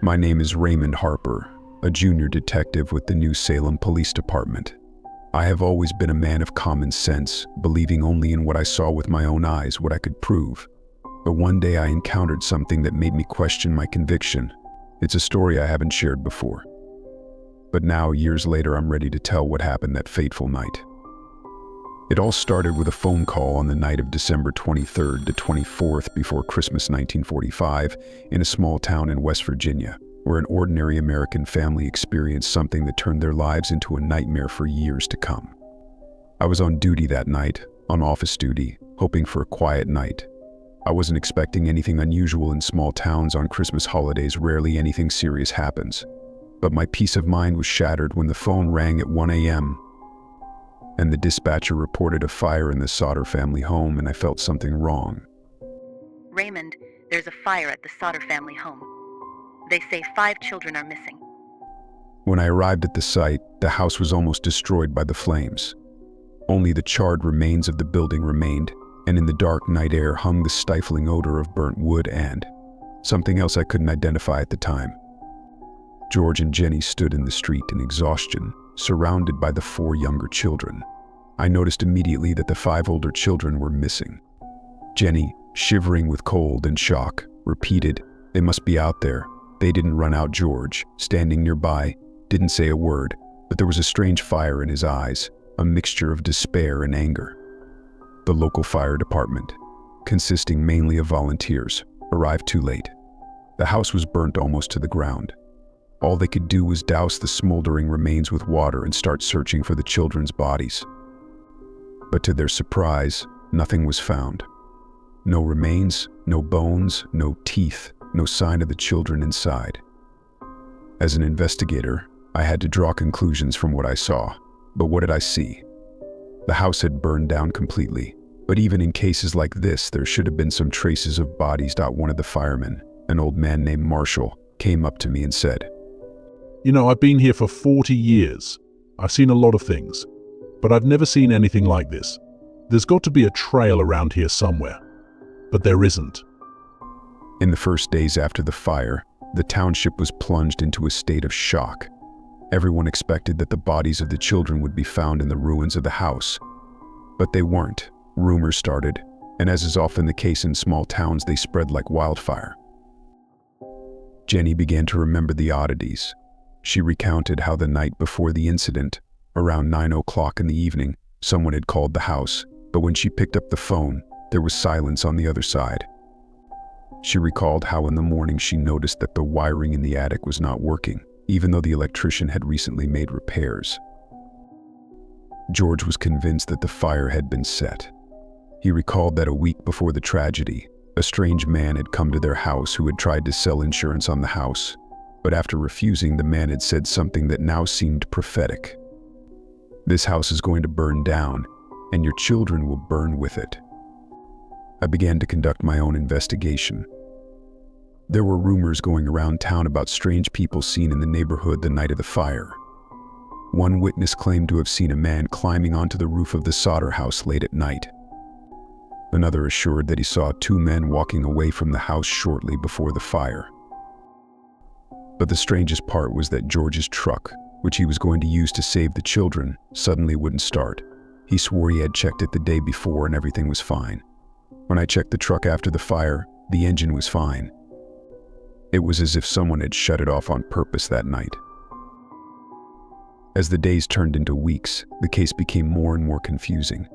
My name is Raymond Harper, a junior detective with the New Salem Police Department. I have always been a man of common sense, believing only in what I saw with my own eyes, what I could prove. But one day I encountered something that made me question my conviction. It's a story I haven't shared before. But now, years later, I'm ready to tell what happened that fateful night. It all started with a phone call on the night of December 23rd to 24th before Christmas 1945 in a small town in West Virginia, where an ordinary American family experienced something that turned their lives into a nightmare for years to come. I was on duty that night, on office duty, hoping for a quiet night. I wasn't expecting anything unusual in small towns on Christmas holidays. Rarely anything serious happens. But my peace of mind was shattered when the phone rang at 1 a.m. and the dispatcher reported a fire in the Sauter family home, and I felt something wrong. Raymond, there's a fire at the Sauter family home. They say 5 children are missing. When I arrived at the site, the house was almost destroyed by the flames. Only the charred remains of the building remained, and in the dark night air hung the stifling odor of burnt wood and something else I couldn't identify at the time. George and Jenny stood in the street in exhaustion, surrounded by the 4 younger children. I noticed immediately that the 5 older children were missing. Jenny, shivering with cold and shock, repeated, "They must be out there. They didn't run out." George, standing nearby, didn't say a word, but there was a strange fire in his eyes, a mixture of despair and anger. The local fire department, consisting mainly of volunteers, arrived too late. The house was burnt almost to the ground. All they could do was douse the smoldering remains with water and start searching for the children's bodies. But to their surprise, nothing was found. No remains, no bones, no teeth, no sign of the children inside. As an investigator, I had to draw conclusions from what I saw. But what did I see? The house had burned down completely. But even in cases like this, there should have been some traces of bodies. One of the firemen, an old man named Marshall, came up to me and said, I've been here for 40 years. I've seen a lot of things, but I've never seen anything like this. There's got to be a trail around here somewhere, but there isn't." In the first days after the fire, the township was plunged into a state of shock. Everyone expected that the bodies of the children would be found in the ruins of the house. But they weren't. Rumors started, and as is often the case in small towns, they spread like wildfire. Jenny began to remember the oddities. She recounted how the night before the incident, around 9 o'clock in the evening, someone had called the house, but when she picked up the phone, there was silence on the other side. She recalled how in the morning she noticed that the wiring in the attic was not working, even though the electrician had recently made repairs. George was convinced that the fire had been set. He recalled that a week before the tragedy, a strange man had come to their house who had tried to sell insurance on the house. But after refusing, the man had said something that now seemed prophetic. "This house is going to burn down, and your children will burn with it." I began to conduct my own investigation. There were rumors going around town about strange people seen in the neighborhood the night of the fire. One witness claimed to have seen a man climbing onto the roof of the Sauter house late at night. Another assured that he saw 2 men walking away from the house shortly before the fire. But the strangest part was that George's truck, which he was going to use to save the children, suddenly wouldn't start. He swore he had checked it the day before and everything was fine. When I checked the truck after the fire, the engine was fine. It was as if someone had shut it off on purpose that night. As the days turned into weeks, the case became more and more confusing.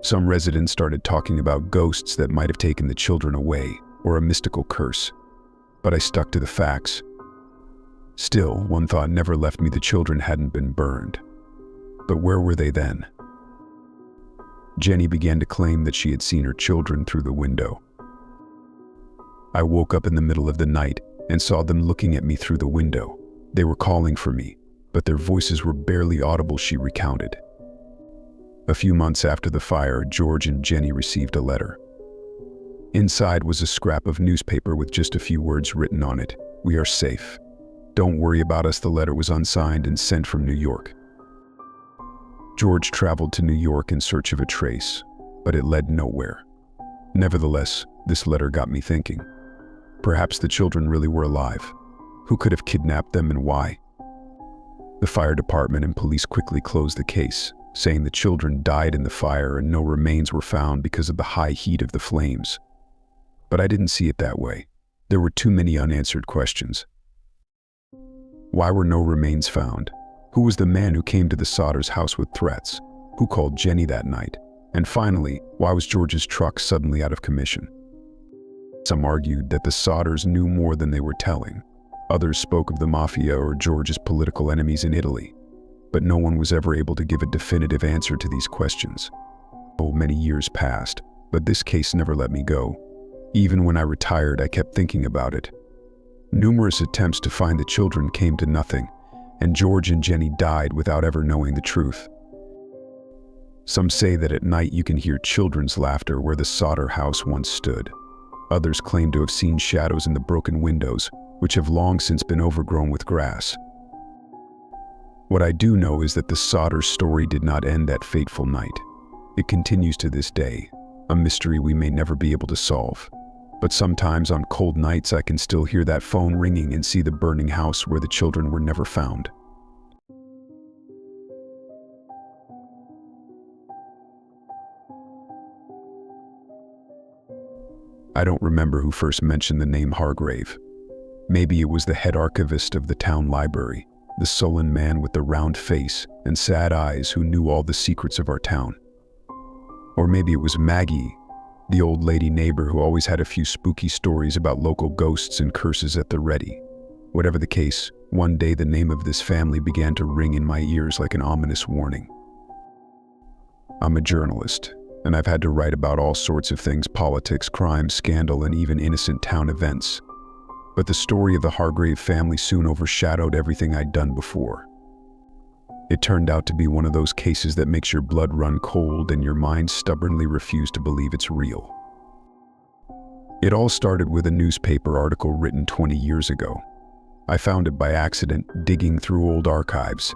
Some residents started talking about ghosts that might have taken the children away, or a mystical curse. But I stuck to the facts. Still, one thought never left me: the children hadn't been burned. But where were they then? Jenny began to claim that she had seen her children through the window. I woke up in the middle of the night and saw them looking at me through the window. They were calling for me, but their voices were barely audible, she recounted. A few months after the fire, George and Jenny received a letter. Inside was a scrap of newspaper with just a few words written on it: "We are safe. Don't worry about us." The letter was unsigned and sent from New York. George traveled to New York in search of a trace, but it led nowhere. Nevertheless, this letter got me thinking. Perhaps the children really were alive. Who could have kidnapped them and why? The fire department and police quickly closed the case, saying the children died in the fire and no remains were found because of the high heat of the flames. But I didn't see it that way. There were too many unanswered questions. Why were no remains found? Who was the man who came to the Sodders' house with threats? Who called Jenny that night? And finally, why was George's truck suddenly out of commission? Some argued that the Sodders knew more than they were telling. Others spoke of the mafia or George's political enemies in Italy. But no one was ever able to give a definitive answer to these questions. Oh, many years passed, but this case never let me go. Even when I retired, I kept thinking about it. Numerous attempts to find the children came to nothing, and George and Jenny died without ever knowing the truth. Some say that at night you can hear children's laughter where the Sodder house once stood. Others claim to have seen shadows in the broken windows, which have long since been overgrown with grass. What I do know is that the Sodder story did not end that fateful night. It continues to this day, a mystery we may never be able to solve. But sometimes on cold nights I can still hear that phone ringing and see the burning house where the children were never found. I don't remember who first mentioned the name Hargrave. Maybe it was the head archivist of the town library, the sullen man with the round face and sad eyes who knew all the secrets of our town. Or maybe it was Maggie, the old lady neighbor who always had a few spooky stories about local ghosts and curses at the ready. Whatever the case, one day the name of this family began to ring in my ears like an ominous warning. I'm a journalist, and I've had to write about all sorts of things: politics, crime, scandal, and even innocent town events. But the story of the Hargrave family soon overshadowed everything I'd done before. It turned out to be one of those cases that makes your blood run cold and your mind stubbornly refuse to believe it's real. It all started with a newspaper article written 20 years ago. I found it by accident, digging through old archives.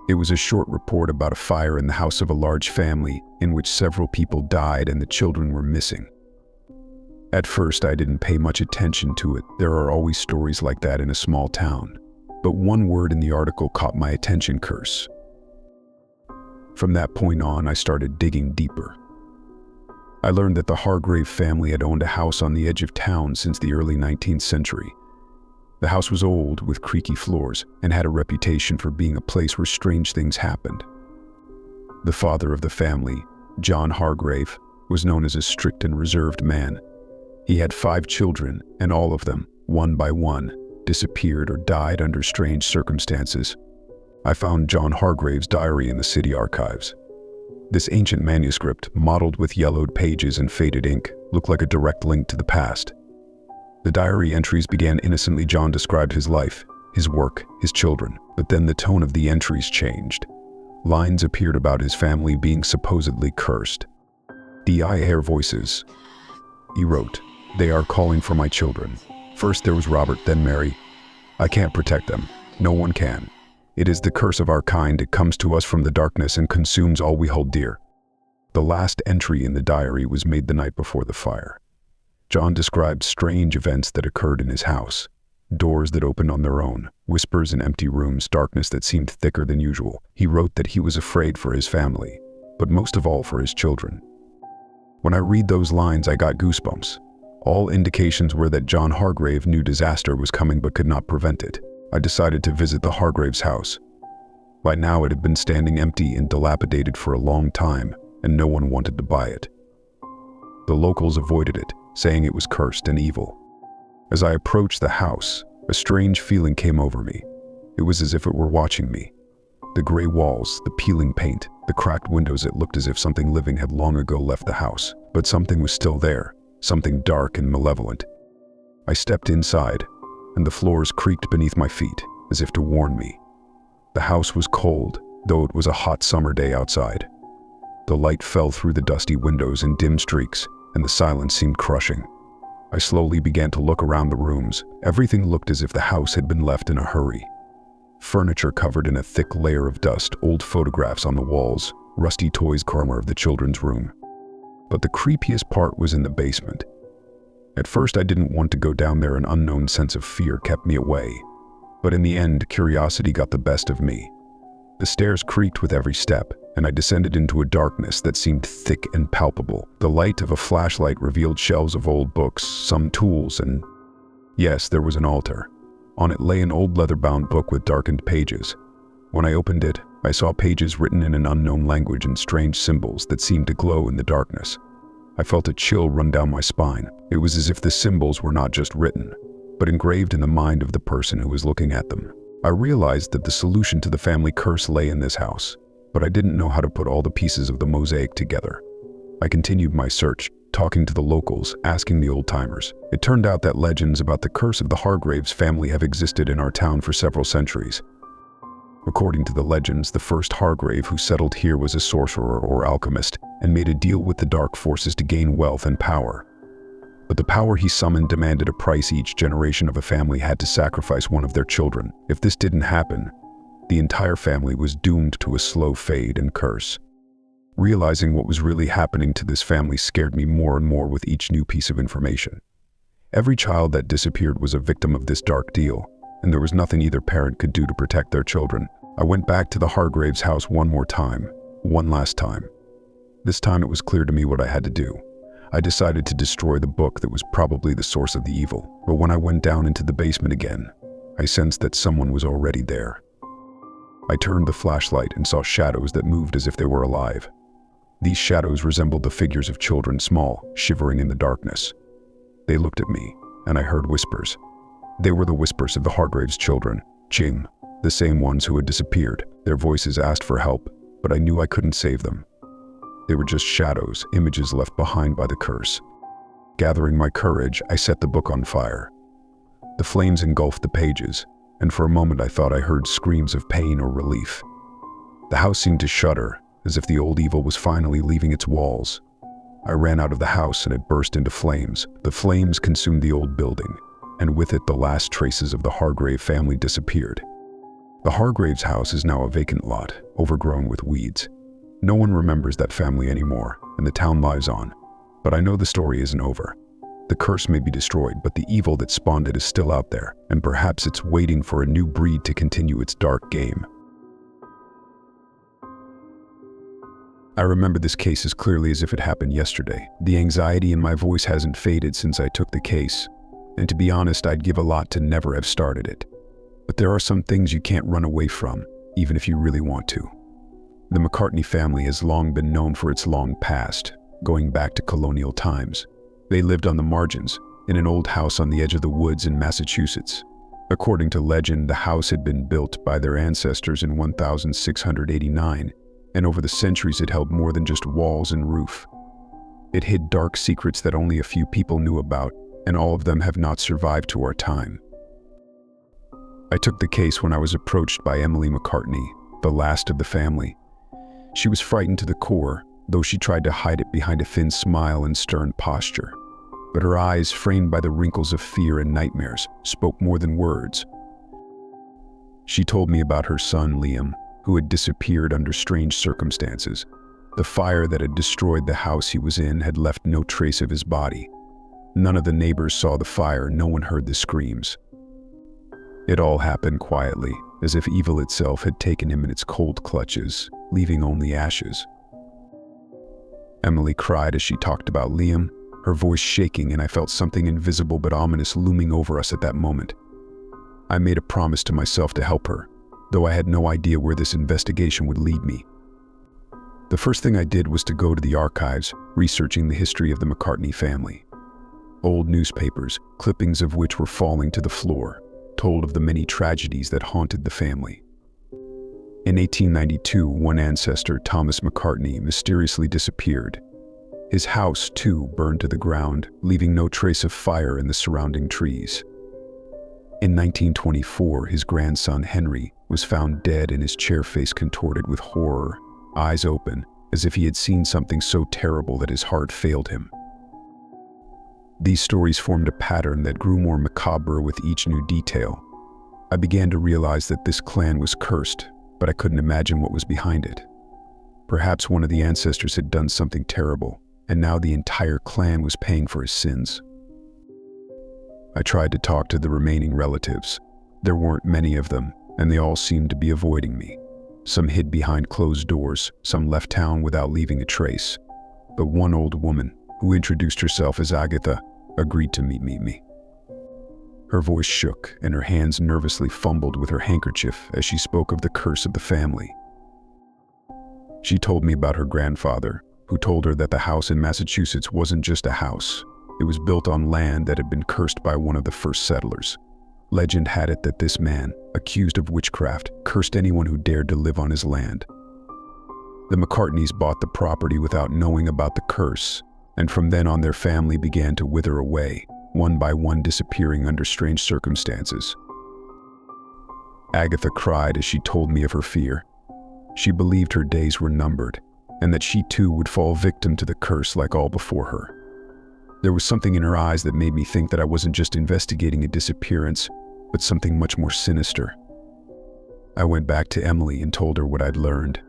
It was a short report about a fire in the house of a large family in which several people died and the children were missing. At first, I didn't pay much attention to it. There are always stories like that in a small town. But one word in the article caught my attention: curse. From that point on, I started digging deeper. I learned that the Hargrave family had owned a house on the edge of town since the early 19th century. The house was old, with creaky floors, and had a reputation for being a place where strange things happened. The father of the family, John Hargrave, was known as a strict and reserved man. He had 5 children, and all of them, one by one, disappeared or died under strange circumstances. I found John Hargrave's diary in the city archives. This ancient manuscript, mottled with yellowed pages and faded ink, looked like a direct link to the past. The diary entries began innocently. John described his life, his work, his children, but then the tone of the entries changed. Lines appeared about his family being supposedly cursed. I hear voices. He wrote, "They are calling for my children. First there was Robert, then Mary. I can't protect them. No one can. It is the curse of our kind. It comes to us from the darkness and consumes all we hold dear." The last entry in the diary was made the night before the fire. John described strange events that occurred in his house. Doors that opened on their own, whispers in empty rooms, darkness that seemed thicker than usual. He wrote that he was afraid for his family, but most of all for his children. When I read those lines, I got goosebumps. All indications were that John Hargrave knew disaster was coming but could not prevent it. I decided to visit the Hargraves' house. By now it had been standing empty and dilapidated for a long time, and no one wanted to buy it. The locals avoided it, saying it was cursed and evil. As I approached the house, a strange feeling came over me. It was as if it were watching me. The gray walls, the peeling paint, the cracked windows, it looked as if something living had long ago left the house. But something was still there, something dark and malevolent. I stepped inside, and the floors creaked beneath my feet, as if to warn me. The house was cold, though it was a hot summer day outside. The light fell through the dusty windows in dim streaks, and the silence seemed crushing. I slowly began to look around the rooms. Everything looked as if the house had been left in a hurry. Furniture covered in a thick layer of dust, old photographs on the walls, rusty toys, corner of the children's room. But the creepiest part was in the basement. At first I didn't want to go down there. An unknown sense of fear kept me away. But in the end, curiosity got the best of me. The stairs creaked with every step, and I descended into a darkness that seemed thick and palpable. The light of a flashlight revealed shelves of old books, some tools, and yes, there was an altar. On it lay an old leather-bound book with darkened pages. When I opened it, I saw pages written in an unknown language and strange symbols that seemed to glow in the darkness. I felt a chill run down my spine. It was as if the symbols were not just written, but engraved in the mind of the person who was looking at them. I realized that the solution to the family curse lay in this house, but I didn't know how to put all the pieces of the mosaic together. I continued my search, talking to the locals, asking the old-timers. It turned out that legends about the curse of the Hargraves family have existed in our town for several centuries. According to the legends, the first Hargrave who settled here was a sorcerer or alchemist and made a deal with the dark forces to gain wealth and power. But the power he summoned demanded a price. Each generation of a family had to sacrifice one of their children. If this didn't happen, the entire family was doomed to a slow fade and curse. Realizing what was really happening to this family scared me more and more with each new piece of information. Every child that disappeared was a victim of this dark deal, and there was nothing either parent could do to protect their children. I went back to the Hargraves' house one last time. This time it was clear to me what I had to do. I decided to destroy the book that was probably the source of the evil. But when I went down into the basement again, I sensed that someone was already there. I turned the flashlight and saw shadows that moved as if they were alive. These shadows resembled the figures of children, small, shivering in the darkness. They looked at me, and I heard whispers. They were the whispers of the Hargraves' children, Jing, the same ones who had disappeared. Their voices asked for help, but I knew I couldn't save them. They were just shadows, images left behind by the curse. Gathering my courage, I set the book on fire. The flames engulfed the pages, and for a moment I thought I heard screams of pain or relief. The house seemed to shudder, as if the old evil was finally leaving its walls. I ran out of the house and it burst into flames. The flames consumed the old building, and with it the last traces of the Hargrave family disappeared. The Hargraves' house is now a vacant lot, overgrown with weeds. No one remembers that family anymore, and the town lives on. But I know the story isn't over. The curse may be destroyed, but the evil that spawned it is still out there, and perhaps it's waiting for a new breed to continue its dark game. I remember this case as clearly as if it happened yesterday. The anxiety in my voice hasn't faded since I took the case, and to be honest, I'd give a lot to never have started it. But there are some things you can't run away from, even if you really want to. The McCartney family has long been known for its long past, going back to colonial times. They lived on the margins, in an old house on the edge of the woods in Massachusetts. According to legend, the house had been built by their ancestors in 1689, and over the centuries it held more than just walls and roof. It hid dark secrets that only a few people knew about, and all of them have not survived to our time. I took the case when I was approached by Emily McCartney, the last of the family. She was frightened to the core, though she tried to hide it behind a thin smile and stern posture. But her eyes, framed by the wrinkles of fear and nightmares, spoke more than words. She told me about her son, Liam, who had disappeared under strange circumstances. The fire that had destroyed the house he was in had left no trace of his body. None of the neighbors saw the fire, no one heard the screams. It all happened quietly, as if evil itself had taken him in its cold clutches, leaving only ashes. Emily cried as she talked about Liam, her voice shaking, and I felt something invisible but ominous looming over us at that moment. I made a promise to myself to help her, though I had no idea where this investigation would lead me. The first thing I did was to go to the archives, researching the history of the McCartney family. Old newspapers, clippings of which were falling to the floor, told of the many tragedies that haunted the family. In 1892, one ancestor, Thomas McCartney, mysteriously disappeared. His house, too, burned to the ground, leaving no trace of fire in the surrounding trees. In 1924, his grandson, Henry, was found dead in his chair, face contorted with horror, eyes open, as if he had seen something so terrible that his heart failed him. These stories formed a pattern that grew more macabre with each new detail. I began to realize that this clan was cursed, but I couldn't imagine what was behind it. Perhaps one of the ancestors had done something terrible, and now the entire clan was paying for his sins. I tried to talk to the remaining relatives, There weren't many of them, and they all seemed to be avoiding me. Some hid behind closed doors, some left town without leaving a trace. But one old woman, who introduced herself as Agatha, agreed to meet me. Her voice shook, and her hands nervously fumbled with her handkerchief as she spoke of the curse of the family. She told me about her grandfather, who told her that the house in Massachusetts wasn't just a house. It was built on land that had been cursed by one of the first settlers. Legend had it that this man, accused of witchcraft, cursed anyone who dared to live on his land. The McCartneys bought the property without knowing about the curse, and from then on their family began to wither away, one by one disappearing under strange circumstances. Agatha cried as she told me of her fear. She believed her days were numbered, and that she too would fall victim to the curse like all before her. There was something in her eyes that made me think that I wasn't just investigating a disappearance, but something much more sinister. I went back to Emily and told her what I'd learned.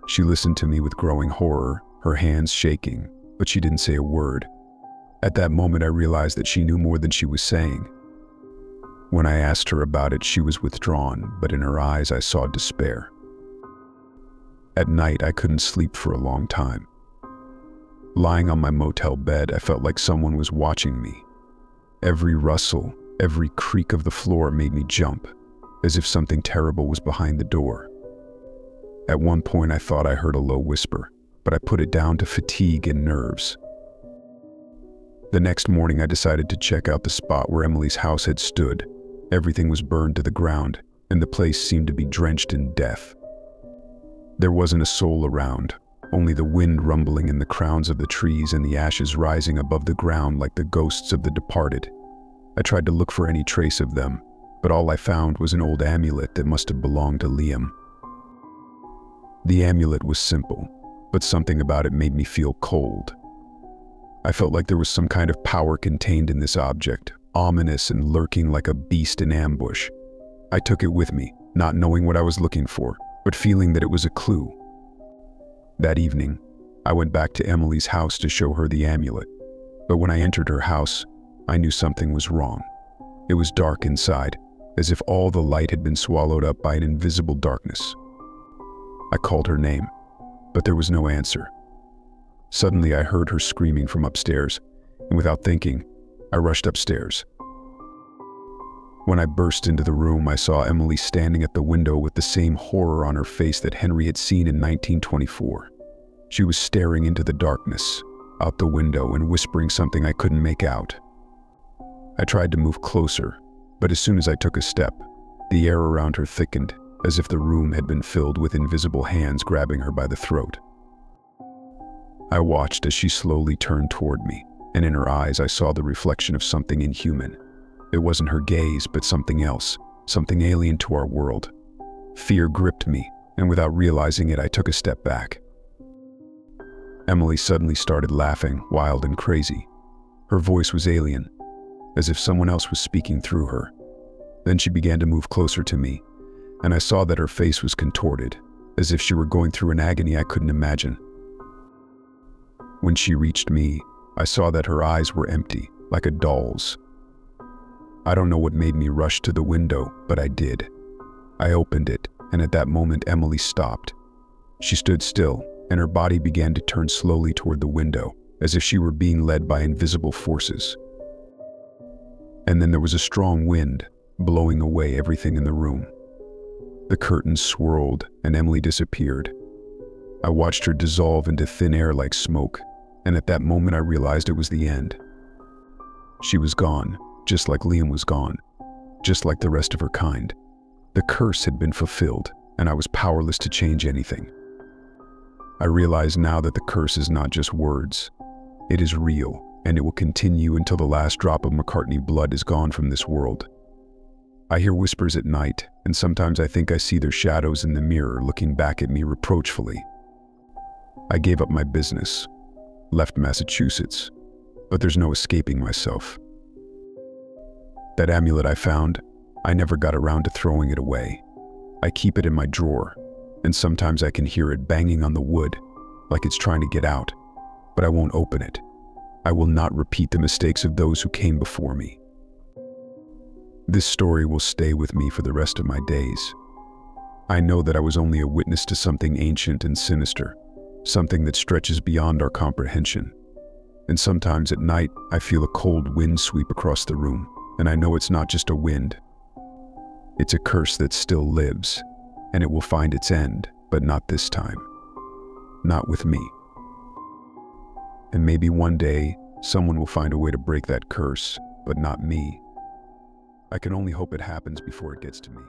She listened to me with growing horror, her hands shaking, but she didn't say a word. At that moment, I realized that she knew more than she was saying. When I asked her about it, she was withdrawn, but in her eyes I saw despair. At night, I couldn't sleep for a long time. Lying on my motel bed, I felt like someone was watching me. Every rustle, every creak of the floor made me jump, as if something terrible was behind the door. At one point, I thought I heard a low whisper, but I put it down to fatigue and nerves. The next morning, I decided to check out the spot where Emily's house had stood. Everything was burned to the ground, and the place seemed to be drenched in death. There wasn't a soul around, only the wind rumbling in the crowns of the trees and the ashes rising above the ground like the ghosts of the departed. I tried to look for any trace of them, but all I found was an old amulet that must have belonged to Liam. The amulet was simple, but something about it made me feel cold. I felt like there was some kind of power contained in this object, ominous and lurking like a beast in ambush. I took it with me, not knowing what I was looking for, but feeling that it was a clue. That evening, I went back to Emily's house to show her the amulet, but when I entered her house, I knew something was wrong. It was dark inside, as if all the light had been swallowed up by an invisible darkness. I called her name, but there was no answer. Suddenly, I heard her screaming from upstairs, and without thinking, I rushed upstairs. When I burst into the room, I saw Emily standing at the window with the same horror on her face that Henry had seen in 1924. She was staring into the darkness, out the window, and whispering something I couldn't make out. I tried to move closer, but as soon as I took a step, the air around her thickened, as if the room had been filled with invisible hands grabbing her by the throat. I watched as she slowly turned toward me, and in her eyes I saw the reflection of something inhuman. It wasn't her gaze, but something else, something alien to our world. Fear gripped me, and without realizing it, I took a step back. Emily suddenly started laughing, wild and crazy. Her voice was alien, as if someone else was speaking through her. Then she began to move closer to me, and I saw that her face was contorted, as if she were going through an agony I couldn't imagine. When she reached me, I saw that her eyes were empty, like a doll's. I don't know what made me rush to the window, but I did. I opened it, and at that moment Emily stopped. She stood still, and her body began to turn slowly toward the window, as if she were being led by invisible forces. And then there was a strong wind, blowing away everything in the room. The curtains swirled, and Emily disappeared. I watched her dissolve into thin air like smoke, and at that moment I realized it was the end. She was gone, just like Liam was gone, just like the rest of her kind. The curse had been fulfilled, and I was powerless to change anything. I realize now that the curse is not just words. It is real, and it will continue until the last drop of McCartney blood is gone from this world. I hear whispers at night, and sometimes I think I see their shadows in the mirror looking back at me reproachfully. I gave up my business, left Massachusetts, but there's no escaping myself. That amulet I found, I never got around to throwing it away. I keep it in my drawer, and sometimes I can hear it banging on the wood, like it's trying to get out, but I won't open it. I will not repeat the mistakes of those who came before me. This story will stay with me for the rest of my days. I know that I was only a witness to something ancient and sinister, something that stretches beyond our comprehension. And sometimes at night, I feel a cold wind sweep across the room, and I know it's not just a wind. It's a curse that still lives, and it will find its end, but not this time. Not with me. And maybe one day, someone will find a way to break that curse, but not me. I can only hope it happens before it gets to me.